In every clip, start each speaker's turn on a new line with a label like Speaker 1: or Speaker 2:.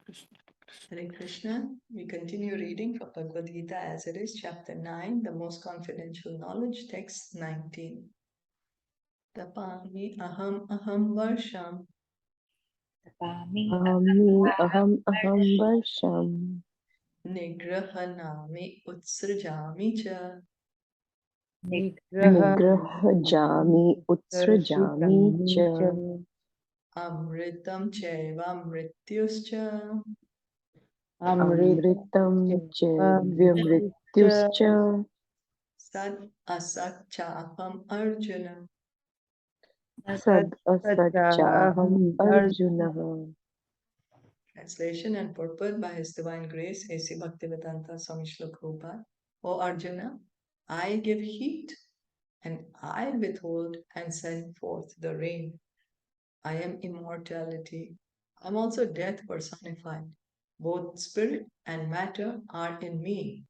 Speaker 1: Hare Krishna. We continue reading from Bhagavad Gita as it is, chapter 9, the most confidential knowledge, text 19. Tapami aham varsham
Speaker 2: Tapami
Speaker 3: aham varsham
Speaker 1: nigrahanami utsrajami cha
Speaker 3: nigrahajami utsrajami cha
Speaker 1: amritam chaiva mrityuscha
Speaker 3: amritam chaivyamrityuscha
Speaker 1: sad asat chaham arjuna.
Speaker 3: sad asachaham arjuna.
Speaker 1: Translation and purport by His Divine Grace, A.C. Bhaktivedanta Swami Srila Prabhupada. O Arjuna, I give heat and I withhold and send forth the rain. I am immortality. I am also death personified. Both spirit and matter are in me.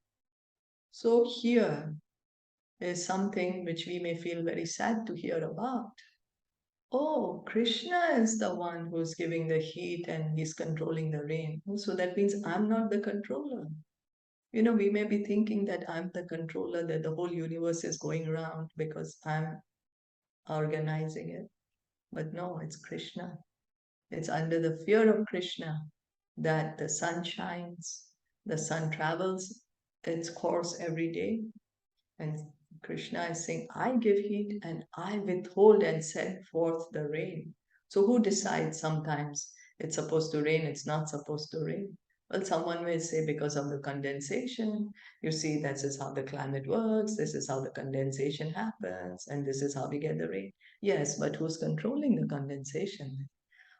Speaker 1: So here is something which we may feel very sad to hear about. Oh, Krishna is the one who's giving the heat and he's controlling the rain. So that means I'm not the controller. We may be thinking that I'm the controller, that the whole universe is going around because I'm organizing it. But no, it's Krishna. It's under the fear of Krishna that the sun shines, the sun travels its course every day. And Krishna is saying, I give heat and I withhold and send forth the rain. So who decides sometimes it's supposed to rain, it's not supposed to rain? Well, someone may say because of the condensation. You see, this is how the climate works, this is how the condensation happens, and this is how we get the rain. Yes, but who's controlling the condensation?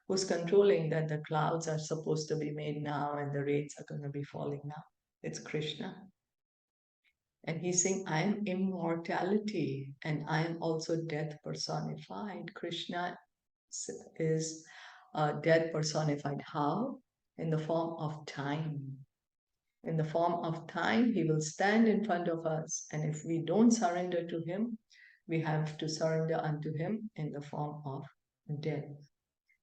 Speaker 1: Who's controlling that the clouds are supposed to be made now and the rains are going to be falling now? It's Krishna. And he's saying, I am immortality and I am also death personified. Krishna is death personified. How? In the form of time. In the form of time, he will stand in front of us. And if we don't surrender to him, we have to surrender unto him in the form of death.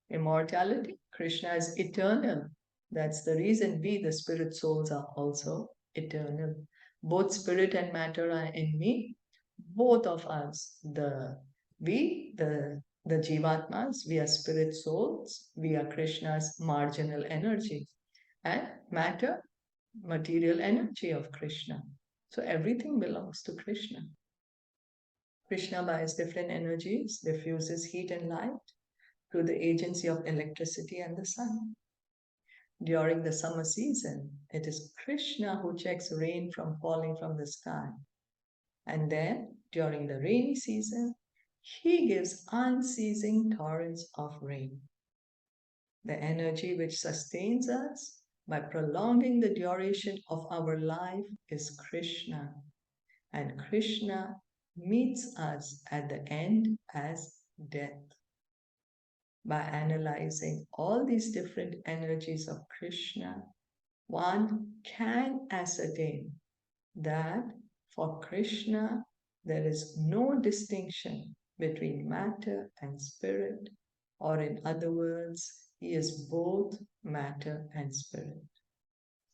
Speaker 1: Immortality, Krishna is eternal. That's the reason we, the spirit souls, are also eternal. Both spirit and matter are in me. Both of us, the Jivatmas, we are spirit souls. We are Krishna's marginal energy. And matter, material energy of Krishna. So everything belongs to Krishna. Krishna, by his different energies, diffuses heat and light through the agency of electricity and the sun. During the summer season, it is Krishna who checks rain from falling from the sky. And then, during the rainy season, he gives unceasing torrents of rain. The energy which sustains us by prolonging the duration of our life is Krishna. And Krishna meets us at the end as death. By analyzing all these different energies of Krishna, one can ascertain that for Krishna, there is no distinction between matter and spirit, or in other words, he is both matter and spirit.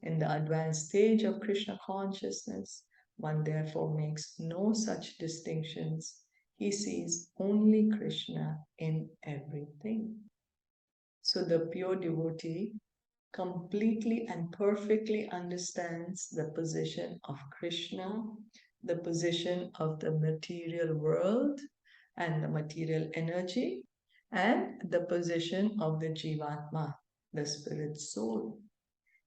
Speaker 1: In the advanced stage of Krishna consciousness, one therefore makes no such distinctions. He sees only Krishna in everything. So the pure devotee completely and perfectly understands the position of Krishna, the position of the material world and the material energy, and the position of the Jivatma, the spirit soul.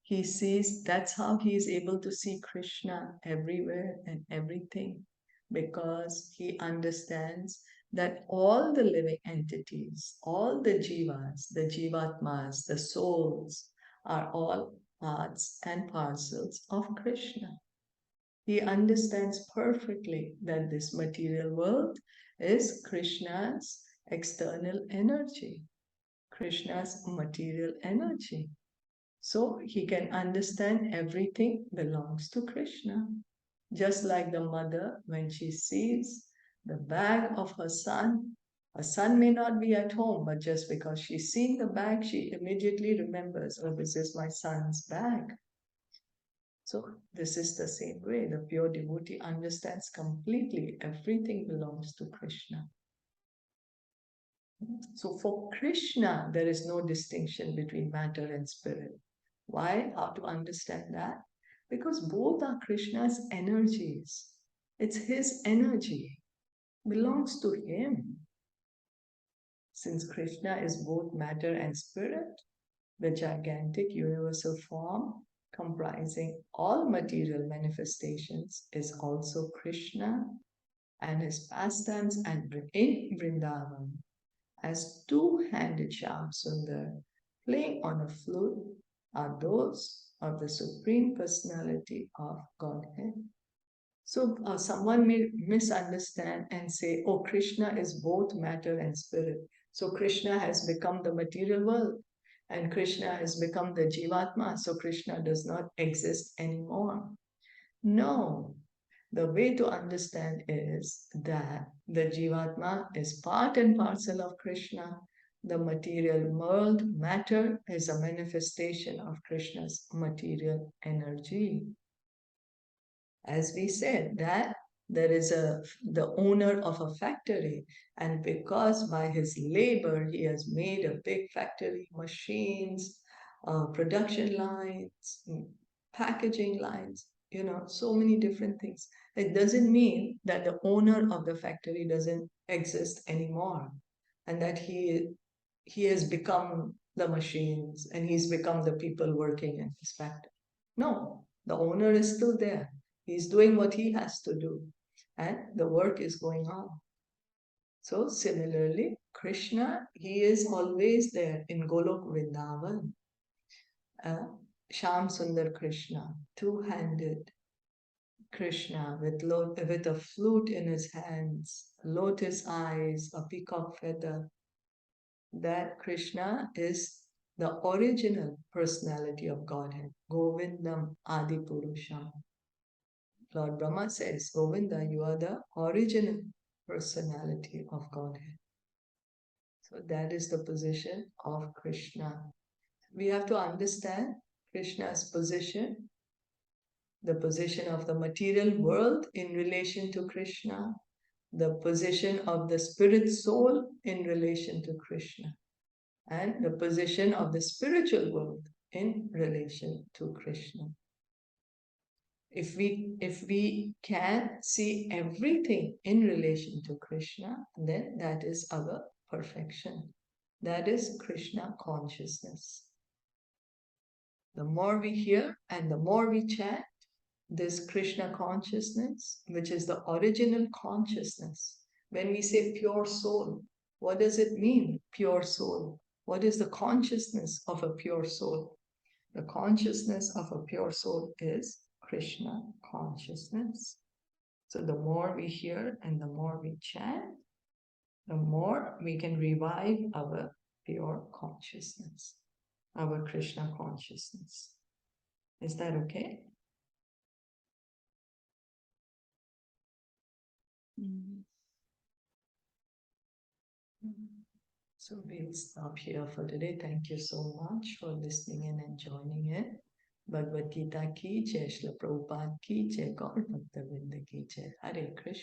Speaker 1: He sees, that's how he is able to see Krishna everywhere and everything, because he understands that all the living entities, all the jivas, the jivatmas, the souls, are all parts and parcels of Krishna. He understands perfectly that this material world is Krishna's external energy, Krishna's material energy. So he can understand everything belongs to Krishna. Just like the mother, when she sees the bag of her son A son may not be at home, but just because she's seen the bag, she immediately remembers, oh, this is my son's bag. So this is the same way. The pure devotee understands completely everything belongs to Krishna. So for Krishna, there is no distinction between matter and spirit. Why? How to understand that? Because both are Krishna's energies. It's his energy, belongs to him. Since Krishna is both matter and spirit, the gigantic universal form comprising all material manifestations is also Krishna, and his pastimes and in Vrindavan as two-handed Shyam Sundar playing on a flute are those of the Supreme Personality of Godhead. So someone may misunderstand and say, oh, Krishna is both matter and spirit. So Krishna has become the material world and Krishna has become the Jivatma. So Krishna does not exist anymore. No, the way to understand is that the Jivatma is part and parcel of Krishna. The material world, matter, is a manifestation of Krishna's material energy. As we said, that there is the owner of a factory, and because by his labor he has made a big factory, machines, production lines, packaging lines, so many different things. It doesn't mean that the owner of the factory doesn't exist anymore and that he has become the machines and he's become the people working in his factory. No, the owner is still there. He's doing what he has to do and the work is going on. So similarly, Krishna, he is always there in Golok Vrindavan. Shyam Sundar Krishna, two-handed Krishna with a flute in his hands, lotus eyes, a peacock feather. That Krishna is the original personality of Godhead, Govindam Adi Purusham. Lord Brahma says, Govinda, you are the original personality of Godhead. So that is the position of Krishna. We have to understand Krishna's position, the position of the material world in relation to Krishna, the position of the spirit soul in relation to Krishna, and the position of the spiritual world in relation to Krishna. If we can see everything in relation to Krishna, then that is our perfection. That is Krishna consciousness. The more we hear and the more we chant this Krishna consciousness, which is the original consciousness. When we say pure soul, what does it mean, pure soul? What is the consciousness of a pure soul? The consciousness of a pure soul is Krishna consciousness. So the more we hear and the more we chant, the more we can revive our pure consciousness, our Krishna consciousness. Is that okay? So we'll stop here for today. Thank you so much for listening in and joining in. Bhagavad Gita ki jai, Srila Prabhupada ki jai, Gaur Bhakta Vrinda ki jai. Hare Krishna.